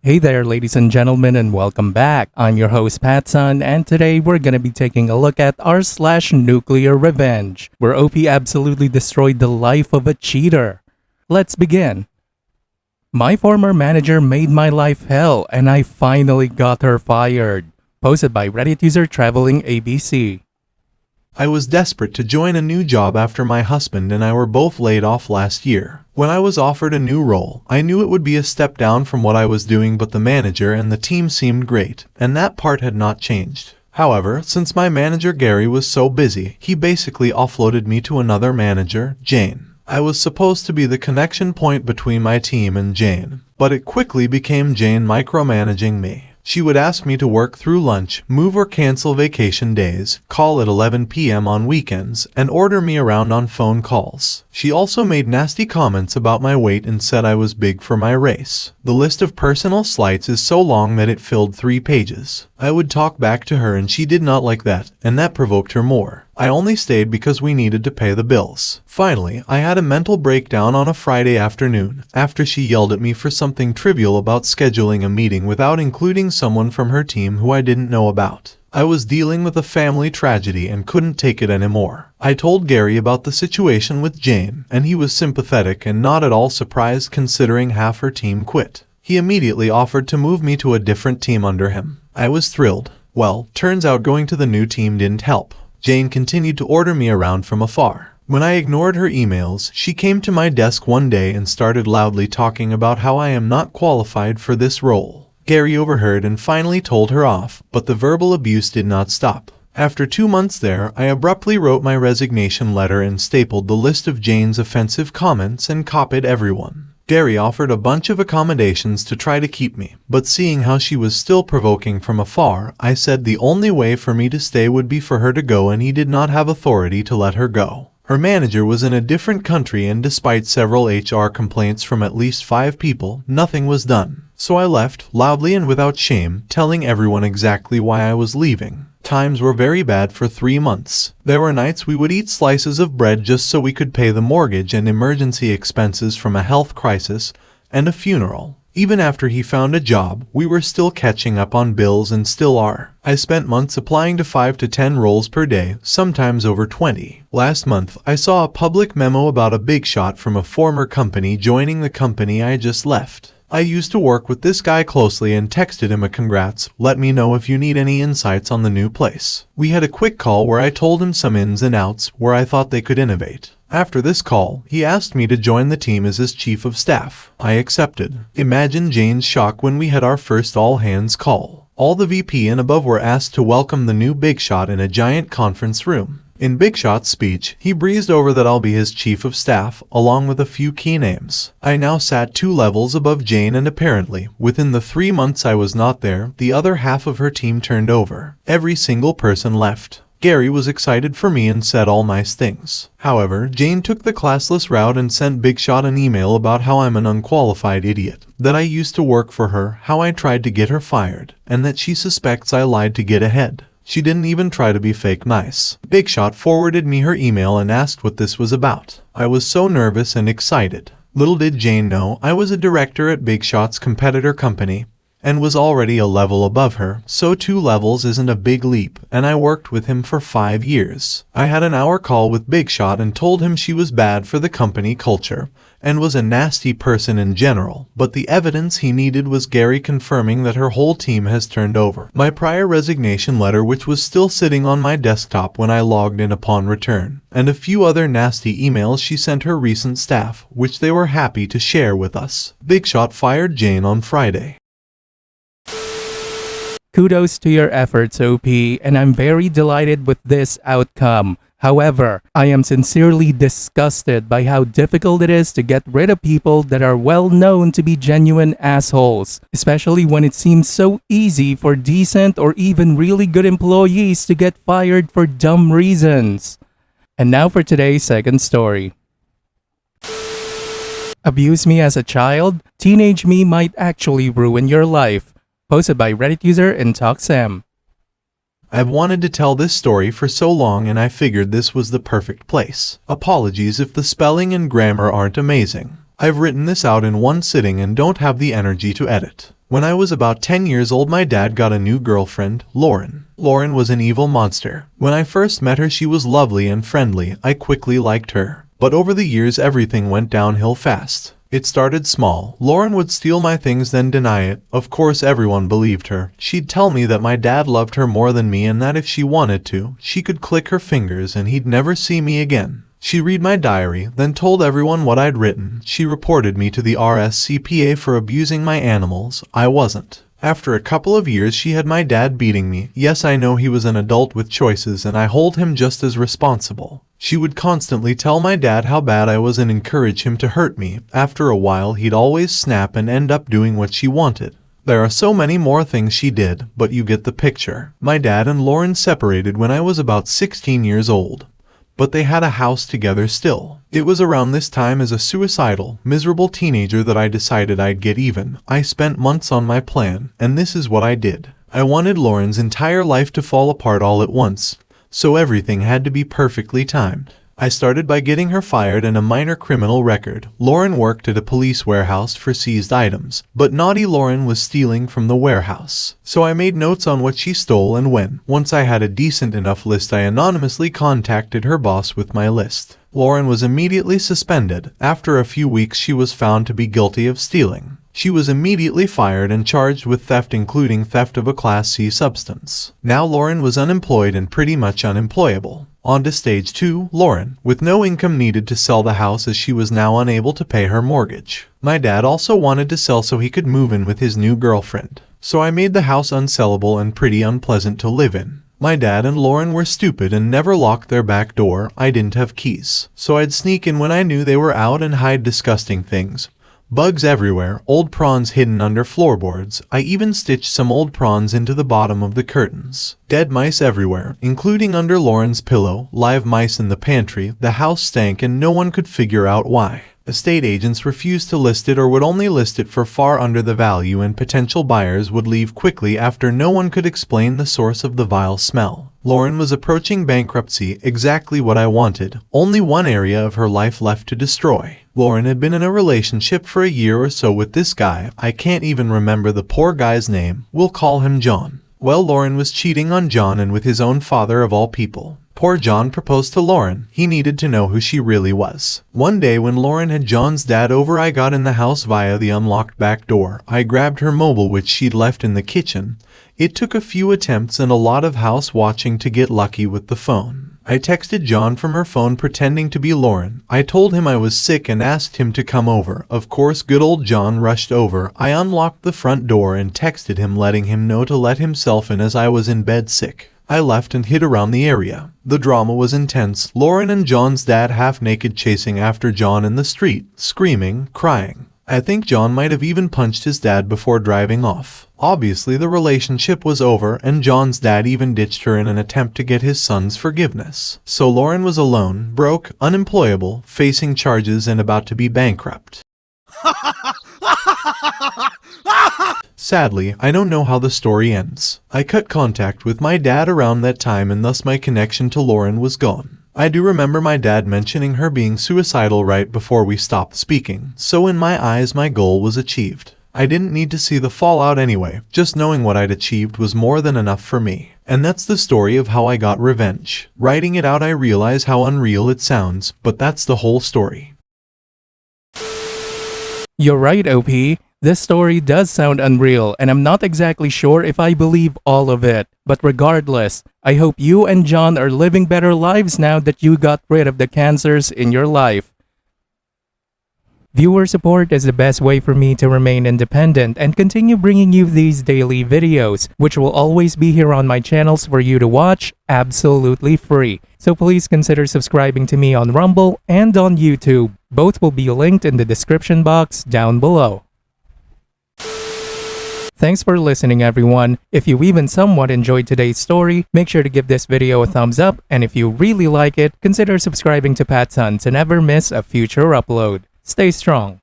Hey there, ladies and gentlemen, and welcome back. I'm your host, PattSun, and today we're gonna be taking a look at r/NuclearRevenge, where OP absolutely destroyed the life of a cheater. Let's begin. My former manager made my life hell, and I finally got her fired. Posted by Reddit user Traveling ABC. I was desperate to join a new job after my husband and I were both laid off last year. When I was offered a new role, I knew it would be a step down from what I was doing, but the manager and the team seemed great, and that part had not changed. However, since my manager Gary was so busy, he basically offloaded me to another manager, Jane. I was supposed to be the connection point between my team and Jane, but it quickly became Jane micromanaging me. She would ask me to work through lunch, move or cancel vacation days, call at 11 p.m. on weekends, and order me around on phone calls. She also made nasty comments about my weight and said I was big for my race. The list of personal slights is so long that it filled 3 pages. I would talk back to her and she did not like that, and that provoked her more. I only stayed because we needed to pay the bills. Finally, I had a mental breakdown on a Friday afternoon after she yelled at me for something trivial about scheduling a meeting without including someone from her team who I didn't know about. I was dealing with a family tragedy and couldn't take it anymore. I told Gary about the situation with Jane, and he was sympathetic and not at all surprised considering half her team quit. He immediately offered to move me to a different team under him. I was thrilled. Well, turns out going to the new team didn't help. Jane continued to order me around from afar. When I ignored her emails, she came to my desk one day and started loudly talking about how I am not qualified for this role. Gary overheard and finally told her off, but the verbal abuse did not stop. After 2 months there, I abruptly wrote my resignation letter and stapled the list of Jane's offensive comments and copied everyone. Gary offered a bunch of accommodations to try to keep me, but seeing how she was still provoking from afar, I said the only way for me to stay would be for her to go, and he did not have authority to let her go. Her manager was in a different country, and despite several HR complaints from at least 5 people, nothing was done. So I left, loudly and without shame, telling everyone exactly why I was leaving. Times were very bad for 3 months. There were nights we would eat slices of bread just so we could pay the mortgage and emergency expenses from a health crisis and a funeral. Even after he found a job, we were still catching up on bills and still are. I spent months applying to 5 to 10 roles per day, sometimes over 20. Last month, I saw a public memo about a big shot from a former company joining the company I just left. I used to work with this guy closely and texted him a congrats, let me know if you need any insights on the new place. We had a quick call where I told him some ins and outs where I thought they could innovate. After this call, he asked me to join the team as his chief of staff. I accepted. Imagine Jane's shock when we had our first all-hands call. All the VP and above were asked to welcome the new big shot in a giant conference room. In Big Shot's speech, he breezed over that I'll be his chief of staff, along with a few key names. I now sat 2 levels above Jane, and apparently, within the 3 months I was not there, the other half of her team turned over. Every single person left. Gary was excited for me and said all nice things. However, Jane took the classless route and sent Big Shot an email about how I'm an unqualified idiot, that I used to work for her, how I tried to get her fired, and that she suspects I lied to get ahead. She didn't even try to be fake nice. Big Shot forwarded me her email and asked what this was about. I was so nervous and excited. Little did Jane know I was a director at Big Shot's competitor company and was already a level above her, so 2 levels isn't a big leap, and I worked with him for 5 years. I had an hour call with Big Shot and told him she was bad for the company culture and was a nasty person in general, but the evidence he needed was Gary confirming that her whole team has turned over. My prior resignation letter, which was still sitting on my desktop when I logged in upon return, and a few other nasty emails she sent her recent staff, which they were happy to share with us. Big Shot fired Jane on Friday. Kudos to your efforts, OP, and I'm very delighted with this outcome. However, I am sincerely disgusted by how difficult it is to get rid of people that are well known to be genuine assholes, especially when it seems so easy for decent or even really good employees to get fired for dumb reasons. And now for today's second story. Abuse me as a child? Teenage me might actually ruin your life. Posted by Reddit user InTalkSam. I've wanted to tell this story for so long, and I figured this was the perfect place. Apologies if the spelling and grammar aren't amazing. I've written this out in one sitting and don't have the energy to edit. When I was about 10 years old, my dad got a new girlfriend, Lauren. Lauren was an evil monster. When I first met her, she was lovely and friendly. I quickly liked her. But over the years, everything went downhill fast. It started small. Lauren would steal my things, then deny it. Of course, everyone believed her. She'd tell me that my dad loved her more than me and that if she wanted to, she could click her fingers and he'd never see me again. She'd read my diary, then told everyone what I'd written. She reported me to the RSCPA for abusing my animals. I wasn't. After a couple of years, she had my dad beating me. Yes, I know he was an adult with choices and I hold him just as responsible. She would constantly tell my dad how bad I was and encourage him to hurt me. After a while, he'd always snap and end up doing what she wanted. There are so many more things she did, but you get the picture. My dad and Lauren separated when I was about 16 years old. But they had a house together still. It was around this time as a suicidal, miserable teenager that I decided I'd get even. I spent months on my plan, and this is what I did. I wanted Lauren's entire life to fall apart all at once, so everything had to be perfectly timed. I started by getting her fired and a minor criminal record. Lauren worked at a police warehouse for seized items, but naughty Lauren was stealing from the warehouse. So I made notes on what she stole and when. Once I had a decent enough list, I anonymously contacted her boss with my list. Lauren was immediately suspended. After a few weeks, she was found to be guilty of stealing. She was immediately fired and charged with theft, including theft of a Class C substance. Now Lauren was unemployed and pretty much unemployable. On to stage 2, Lauren, with no income, needed to sell the house as she was now unable to pay her mortgage. My dad also wanted to sell so he could move in with his new girlfriend. So I made the house unsellable and pretty unpleasant to live in. My dad and Lauren were stupid and never locked their back door. I didn't have keys, so I'd sneak in when I knew they were out and hide disgusting things. Bugs everywhere, old prawns hidden under floorboards. I even stitched some old prawns into the bottom of the curtains. Dead mice everywhere, including under Lauren's pillow, live mice in the pantry. The house stank and no one could figure out why. Estate agents refused to list it or would only list it for far under the value, and potential buyers would leave quickly after no one could explain the source of the vile smell. Lauren was approaching bankruptcy, exactly what I wanted. Only one area of her life left to destroy. Lauren had been in a relationship for a year or so with this guy. I can't even remember the poor guy's name. We'll call him John. Well, Lauren was cheating on John, and with his own father of all people. Poor John proposed to Lauren. He needed to know who she really was. One day when Lauren had John's dad over, I got in the house via the unlocked back door. I grabbed her mobile, which she'd left in the kitchen. It took a few attempts and a lot of house watching to get lucky with the phone. I texted John from her phone pretending to be Lauren. I told him I was sick and asked him to come over. Of course, good old John rushed over. I unlocked the front door and texted him letting him know to let himself in as I was in bed sick. I left and hid around the area. The drama was intense. Lauren and John's dad half naked chasing after John in the street, screaming, crying. I think John might have even punched his dad before driving off. Obviously, the relationship was over, and John's dad even ditched her in an attempt to get his son's forgiveness. So Lauren was alone, broke, unemployable, facing charges, and about to be bankrupt. Sadly, I don't know how the story ends. I cut contact with my dad around that time, and thus my connection to Lauren was gone. I do remember my dad mentioning her being suicidal right before we stopped speaking, so in my eyes my goal was achieved. I didn't need to see the fallout anyway, just knowing what I'd achieved was more than enough for me. And that's the story of how I got revenge. Writing it out, I realize how unreal it sounds, but that's the whole story. You're right, OP. This story does sound unreal, and I'm not exactly sure if I believe all of it. But regardless, I hope you and John are living better lives now that you got rid of the cancers in your life. Viewer support is the best way for me to remain independent and continue bringing you these daily videos, which will always be here on my channels for you to watch absolutely free. So please consider subscribing to me on Rumble and on YouTube. Both will be linked in the description box down below. Thanks for listening, everyone. If you even somewhat enjoyed today's story, make sure to give this video a thumbs up, and if you really like it, consider subscribing to PattSun to never miss a future upload. Stay strong.